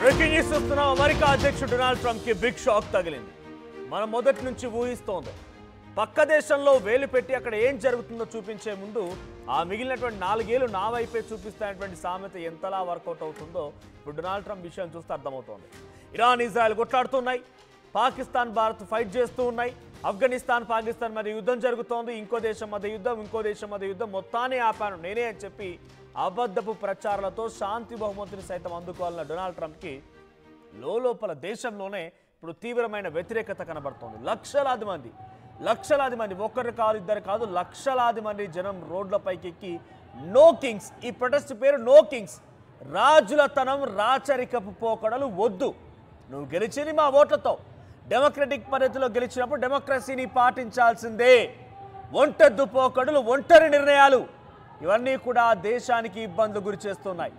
Breaking news చూస్తున్నాం. America అధ్యక్షుడు Donald Trump కి బిగ్ షాక్ తగిలింది. మనం మొదటి నుంచి ఊహిస్తోంది. పక్క దేశంలో వేలు పెట్టి అక్కడ ఏం జరుగుతుందో చూపించే ముందు ఆ మిగిలినటువంటి 4 ఏళ్లు నా వైపే చూపిస్తానటువంటి సామెత ఎంతలా వర్కౌట్ అవుతుందో ఇప్పుడు డొనాల్డ్ ట్రంప్ విషయం చూస్తే అర్థమవుతోంది. ఇరాన్ ఇజ్రాయెల్ కొట్లాడుతున్నాయి, పాకిస్తాన్ భారత్ ఫైట్ చేస్తూ ఉన్నాయి, ఆఫ్ఘనిస్తాన్ పాకిస్తాన్ మధ్య యుద్ధం జరుగుతోంది, ఇంకో దేశం మధ్య యుద్ధం మొత్తాన్ని ఆపాను నేనే అని చెప్పి అబద్ధపు ప్రచారాలతో శాంతి బహుమతిని సైతం అందుకోవాలన్న డొనాల్డ్ ట్రంప్కి లోపల దేశంలోనే ఇప్పుడు తీవ్రమైన వ్యతిరేకత కనబడుతోంది. లక్షలాది మంది ఒక్కరు కాదు ఇద్దరు కాదు లక్షలాది మంది జనం రోడ్లపైకి ఎక్కి నో కింగ్స్, ఈ ప్రొటెస్ట్ పేరు నో కింగ్స్, రాజులతనం రాచరికపు పోకడలు వద్దు, నువ్వు గెలిచింది మా ఓట్లతో, డెమోక్రటిక్ పద్ధతిలో గెలిచినప్పుడు డెమోక్రసీని పాటించాల్సిందే, ఒంటెద్దు పోకడలు ఒంటరి నిర్ణయాలు ఇవన్నీ కూడా దేశానికి ఇబ్బందులు గురి చేస్తున్నాయి.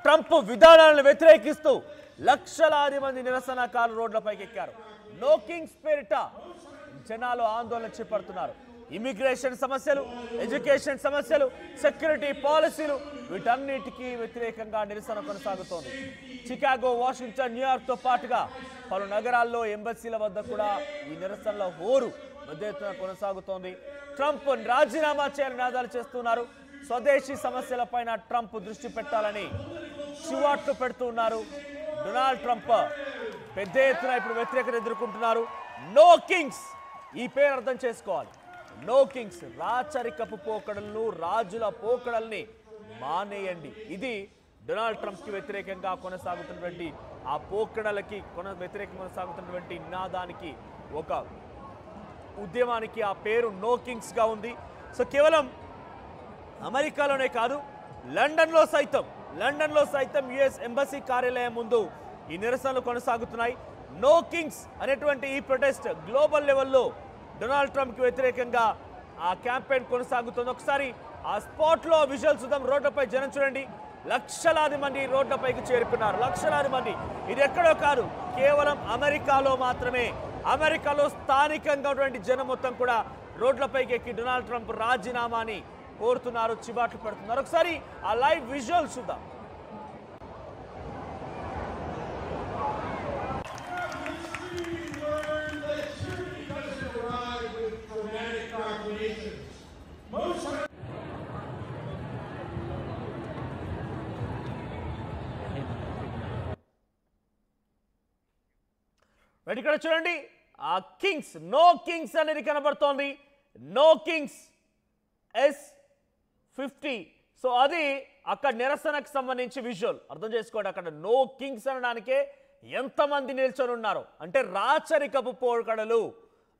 ట్రంప్ విధానాలను వ్యతిరేకిస్తూ లక్షలాది మంది నిరసనకారులు రోడ్లపైకి ఎక్కారు. నో కింగ్స్ పేరిట జనాలు ఆందోళన చేపడుతున్నారు. ఇమిగ్రేషన్ సమస్యలు, ఎడ్యుకేషన్ సమస్యలు, సెక్యూరిటీ పాలసీలు వీటన్నిటికీ వ్యతిరేకంగా నిరసన కొనసాగుతోంది. చికాగో, వాషింగ్టన్, న్యూయార్క్తో పాటుగా పలు నగరాల్లో ఎంబసీల వద్ద కూడా ఈ నిరసనల హోరు పెద్ద ఎత్తున కొనసాగుతోంది. ట్రంప్ రాజీనామా చేయాలని నినాదాలు చేస్తున్నారు. స్వదేశీ సమస్యలపైన ట్రంప్ దృష్టి పెట్టాలని చివాట్లు పెడుతున్నారు. డొనాల్డ్ ట్రంప్ పెద్ద ఎత్తున ఇప్పుడు వ్యతిరేకత ఎదుర్కొంటున్నారు. నో కింగ్స్, ఈ పేరు అర్థం చేసుకోవాలి. నో కింగ్స్, రాచరికపు పోకడలను రాజుల పోకడల్ని మానేయండి. ఇది డొనాల్డ్ ట్రంప్కి వ్యతిరేకంగా కొనసాగుతున్నటువంటి ఆ పోకడలకి వ్యతిరేకంగా కొనసాగుతున్నటువంటి నినాదానికి, ఒక ఉద్యమానికి ఆ పేరు నో కింగ్స్గా ఉంది. సో కేవలం అమెరికాలోనే కాదు, లండన్లో సైతం యుఎస్ ఎంబసీ కార్యాలయం ముందు ఈ నిరసనలు కొనసాగుతున్నాయి. నో కింగ్స్ అనేటువంటి ఈ ప్రొటెస్ట్ గ్లోబల్ లెవెల్లో డొనాల్డ్ ట్రంప్కి వ్యతిరేకంగా ఆ క్యాంపెయిన్ కొనసాగుతుంది. ఒకసారి ఆ స్పాట్లో విజువల్స్ చూద్దాం. రోడ్లపై జనం చూడండి, లక్షలాది మంది రోడ్లపైకి చేరుకున్నారు. లక్షలాది మంది, ఇది ఎక్కడో కాదు, కేవలం అమెరికాలో మాత్రమే. అమెరికాలో స్థానికంగా ఉన్నటువంటి జనం మొత్తం కూడా రోడ్లపైకి ఎక్కి డొనాల్డ్ ట్రంప్ రాజీనామాని కోరుతున్నారు, చివాట్లు పెడుతున్నారు. ఒకసారి ఆ లైవ్ విజువల్స్ చూద్దాం. ఇక్కడ చూడండి, ఆ కింగ్స్, నో కింగ్స్ అనేది కనబడుతోంది. No Kings S50. సో అది అక్కడ నిరసనకు సంబంధించి విజువల్ అర్థం చేసుకోండి. అక్కడ నో కింగ్స్ అనడానికే ఎంతమంది నిల్చొని ఉన్నారు అంటే రాచరికపు పోకడలు,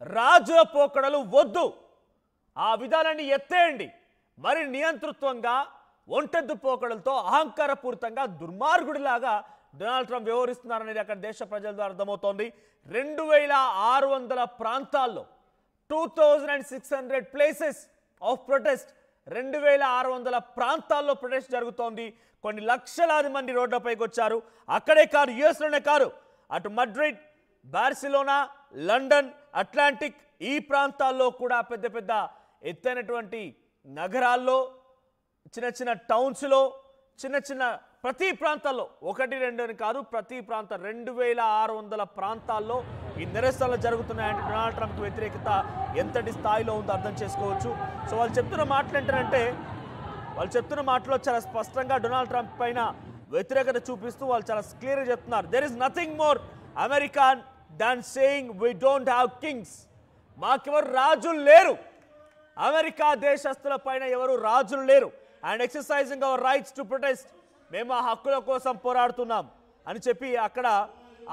రాజుల పోకడలు వద్దు, ఆ విధానాన్ని ఎత్తేయండి. మరి నియంతృత్వంగా ఒంటెద్దు పోకడలతో అహంకారపూరితంగా దుర్మార్గుడిలాగా డొనాల్డ్ ట్రంప్ వ్యవహరిస్తున్నారనేది అక్కడ దేశ ప్రజల ద్వారా అర్థమవుతోంది. 2600 ప్రాంతాల్లో 2600 ప్లేసెస్ ఆఫ్ ప్రొటెస్ట్, 2600 ప్రాంతాల్లో ప్రొటెస్ట్ జరుగుతోంది. కొన్ని లక్షలాది మంది రోడ్లపైకి వచ్చారు. అక్కడే కాదు, యుఎస్లోనే కాదు, అటు మడ్రిడ్, బార్సిలోనా, లండన్, అట్లాంటిక్ ఈ ప్రాంతాల్లో కూడా పెద్ద పెద్ద ఎత్తైనటువంటి నగరాల్లో, చిన్న టౌన్స్లో, చిన్న ప్రతి ప్రాంతాల్లో, 1-2 అని కాదు, ప్రతి ప్రాంతం 2600 ప్రాంతాల్లో ఈ నిరసనలు జరుగుతున్నాయంటే డొనాల్డ్ ట్రంప్కి వ్యతిరేకత ఎంతటి స్థాయిలో ఉందో అర్థం చేసుకోవచ్చు. సో వాళ్ళు చెప్తున్న మాటలు ఏంటంటే, వాళ్ళు చెప్తున్న మాటలో చాలా స్పష్టంగా డొనాల్డ్ ట్రంప్ పైన వ్యతిరేకత చూపిస్తూ వాళ్ళు చాలా క్లియర్గా చెప్తున్నారు. There is nothing more American than saying we don't have kings. మాకెవరు రాజులు లేరు, అమెరికా దేశస్తుల పైన ఎవరు రాజులు లేరు, and exercising our rights to protest, మేము ఆ హక్కుల కోసం పోరాడుతున్నాం అని చెప్పి అక్కడ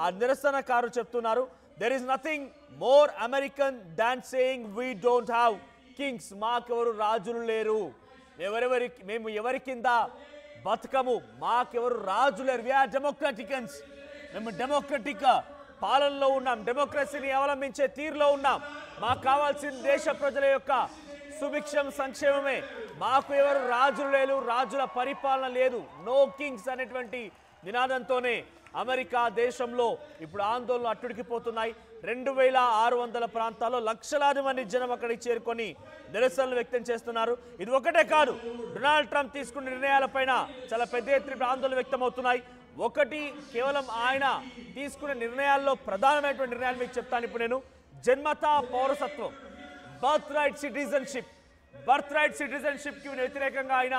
ఆ నిరసనకారు చెప్తున్నారు. There is nothing more American than saying we don't have kings. మాకెవరు రాజులు లేరు, మేము ఎవరి కింద బతకము, మాకెవరు రాజు లేరు. వీఆర్ డెమోక్రటికన్స్, మేము డెమోక్రటిక్ పాలనలో ఉన్నాం, డెమోక్రసీని అవలంబించే తీరులో ఉన్నాం. మాకు కావాల్సిన దేశ ప్రజల యొక్క సుభిక్షం, సంక్షేమమే, మాకు ఎవరు రాజులు లేరు, రాజుల పరిపాలన లేదు. నో కింగ్స్ అనేటువంటి నినాదంతోనే అమెరికా దేశంలో ఇప్పుడు ఆందోళనలు అట్టుడికిపోతున్నాయి. 2600 ప్రాంతాల్లో లక్షలాది మంది జనం అక్కడికి చేరుకొని నిరసనలు వ్యక్తం చేస్తున్నారు. ఇది ఒకటే కాదు, డొనాల్డ్ ట్రంప్ తీసుకున్న నిర్ణయాలపైన చాలా పెద్ద ఎత్తున ఆందోళన వ్యక్తమవుతున్నాయి. ఒకటి కేవలం ఆయన తీసుకునే నిర్ణయాల్లో ప్రధానమైనటువంటి నిర్ణయాలు మీకు చెప్తాను ఇప్పుడు నేను. జన్మతా పౌరసత్వం, బర్త్ రైట్ సిటిజన్షిప్ కి వ్యతిరేకంగా ఆయన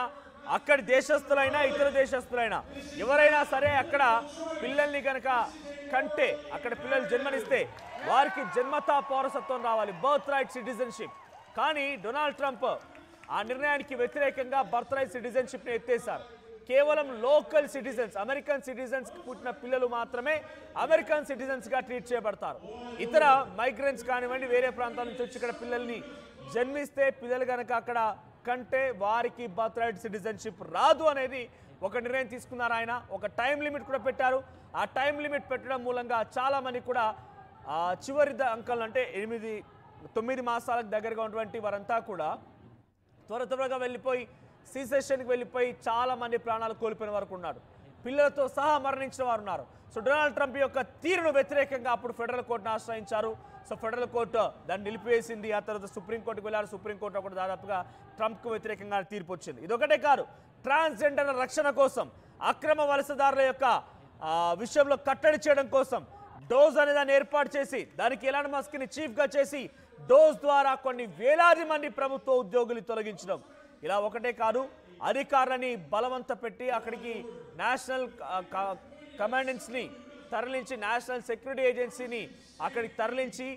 అక్కడి దేశస్తులైనా ఇతర దేశస్తులైనా ఎవరైనా సరే అక్కడ పిల్లల్ని కనుక కంటే, అక్కడ పిల్లలు జన్మనిస్తే వారికి జన్మతా పౌరసత్వం రావాలి, బర్త్ రైట్ సిటిజన్షిప్. కానీ డొనాల్డ్ ట్రంప్ ఆ నిర్ణయానికి వ్యతిరేకంగా బర్త్ రైట్ సిటిజన్షిప్ని ఎత్తేశారు. కేవలం లోకల్ సిటిజన్స్, అమెరికన్ సిటిజన్స్కి పుట్టిన పిల్లలు మాత్రమే అమెరికన్ సిటిజన్స్గా ట్రీట్ చేయబడతారు. ఇతర మైగ్రెంట్స్ కానివ్వండి, వేరే ప్రాంతాల నుంచి వచ్చి ఇక్కడ పిల్లల్ని జన్మిస్తే పిల్లలు కనుక అక్కడ కంటే వారికి బర్త్ రైట్ సిటిజన్షిప్ రాదు అనేది ఒక నిర్ణయం తీసుకున్నారు ఆయన. ఒక టైం లిమిట్ కూడా పెట్టారు. ఆ టైం లిమిట్ పెట్టడం మూలంగా చాలామంది కూడా చివరి అంకలు అంటే 8-9 మాసాలకు దగ్గరగా ఉన్నటువంటి వారంతా కూడా త్వరగా వెళ్ళిపోయి సీసెషన్కి వెళ్ళిపోయి చాలామంది ప్రాణాలు కోల్పోయిన వరకు ఉన్నారు. పిల్లలతో సహా మరణించిన వారు ఉన్నారు. సో డొనాల్డ్ ట్రంప్ యొక్క తీరును వ్యతిరేకంగా అప్పుడు ఫెడరల్ కోర్టును ఆశ్రయించారు. సో ఫెడరల్ కోర్టు దాన్ని నిలిపివేసింది. ఆ తర్వాత సుప్రీంకోర్టుకు వెళ్ళారు. సుప్రీంకోర్టు కూడా దాదాపుగా ట్రంప్కు వ్యతిరేకంగా తీర్పు వచ్చింది. ఇదొకటే కాదు, ట్రాన్స్జెండర్ల రక్షణ కోసం, అక్రమ వలసదారుల యొక్క విషయంలో కట్టడి చేయడం కోసం డోజ్ అనే దాన్ని ఏర్పాటు చేసి దానికి ఎలాన్ మస్క్ని చీఫ్గా చేసి డోజ్ ద్వారా కొన్ని వేలాది మంది ప్రభుత్వ ఉద్యోగులు తొలగించడం. ఇలా ఒకటే కాదు, అధికారులని బలవంత పెట్టి అక్కడికి నేషనల్ కమాండెంట్స్ని తరలించి, నేషనల్ సెక్యూరిటీ ఏజెన్సీని అక్కడికి తరలించి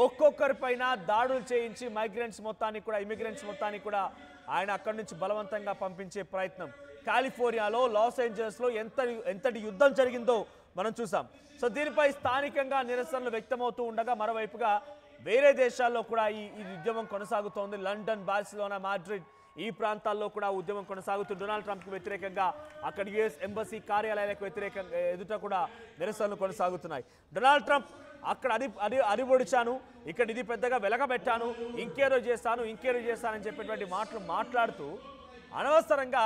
ఒక్కొక్కరిపైన దాడులు చేయించి ఇమిగ్రెంట్స్ మొత్తాన్ని కూడా ఆయన అక్కడి నుంచి బలవంతంగా పంపించే ప్రయత్నం. కాలిఫోర్నియాలో, లాస్ ఏంజలస్లో ఎంతటి యుద్ధం జరిగిందో మనం చూసాం. సో దీనిపై స్థానికంగా నిరసనలు వ్యక్తమవుతూ ఉండగా మరోవైపుగా వేరే దేశాల్లో కూడా ఈ ఉద్యమం కొనసాగుతోంది. లండన్, బార్సిలోనా, మాడ్రిడ్ ఈ ప్రాంతాల్లో కూడా ఉద్యమం కొనసాగుతుంది. డొనాల్డ్ ట్రంప్కి వ్యతిరేకంగా అక్కడ యుఎస్ ఎంబసీ కార్యాలయాలకు వ్యతిరేకంగా ఎదుట కూడా నిరసనలు కొనసాగుతున్నాయి. డొనాల్డ్ ట్రంప్ అక్కడ అరిబొడిచాను, ఇక్కడ ఇది పెద్దగా వెలగబెట్టాను, ఇంకేదో చేస్తానని చెప్పేటువంటి మాటలు మాట్లాడుతూ అనవసరంగా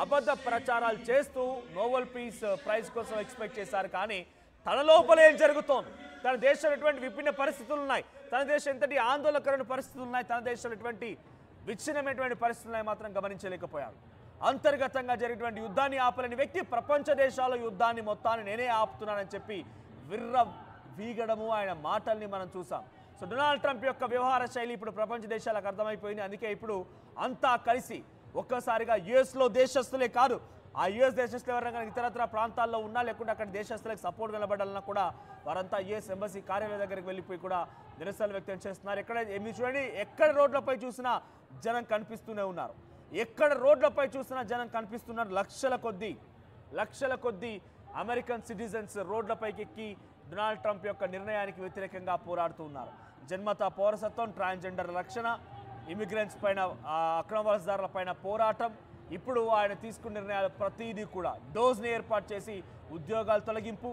అబద్ధ ప్రచారాలు చేస్తూ నోబెల్ పీస్ ప్రైజ్ కోసం ఎక్స్పెక్ట్ చేశారు. కానీ తన లోపల ఏం జరుగుతోంది, తన దేశంలో ఎటువంటి విభిన్న పరిస్థితులు ఉన్నాయి, తన దేశం ఎంతటి ఆందోళనకరమైన పరిస్థితులు ఉన్నాయి, తన దేశంలో ఎటువంటి విచ్ఛిన్నమైనటువంటి పరిస్థితులను మాత్రం గమనించలేకపోయారు. అంతర్గతంగా జరిగినటువంటి యుద్ధాన్ని ఆపలేని వ్యక్తి ప్రపంచ దేశాల యుద్ధాన్ని మొత్తాన్ని నేనే ఆపుతున్నానని చెప్పి వీగడము ఆయన మాటల్ని మనం చూసాం. సో డొనాల్డ్ ట్రంప్ యొక్క వ్యవహార శైలి ఇప్పుడు ప్రపంచ దేశాలకు అర్థమైపోయింది. అందుకే ఇప్పుడు అంతా కలిసి ఒక్కసారిగా యుఎస్లో దేశస్తులే కాదు, ఆ యుఎస్ దేశస్తులు ఎవరైనా ఇతరత్ర ప్రాంతాల్లో ఉన్నా లేకుంటే అక్కడ దేశస్తులకు సపోర్ట్ నిలబడాలన్నా కూడా వారంతా యుఎస్ ఎంబసీ కార్యాలయం దగ్గరికి వెళ్ళిపోయి కూడా నిరసనలు వ్యక్తం చేస్తున్నారు. మీరు చూడండి, ఎక్కడ రోడ్లపై చూసినా జనం కనిపిస్తూనే ఉన్నారు. ఎక్కడ రోడ్లపై చూసినా జనం కనిపిస్తున్నారు. లక్షల కొద్దీ అమెరికన్ సిటిజన్స్ రోడ్లపైకి ఎక్కి డొనాల్డ్ ట్రంప్ యొక్క నిర్ణయానికి వ్యతిరేకంగా పోరాడుతూ ఉన్నారు. జన్మతా పౌరసత్వం, ట్రాన్స్జెండర్ రక్షణ, ఇమిగ్రెంట్స్ పైన, అక్రమ వలసదారుల పైన పోరాటం, ఇప్పుడు ఆయన తీసుకున్న నిర్ణయాలు ప్రతిదీ కూడా డోజ్ని ఏర్పాటు చేసి ఉద్యోగాలు తొలగింపు,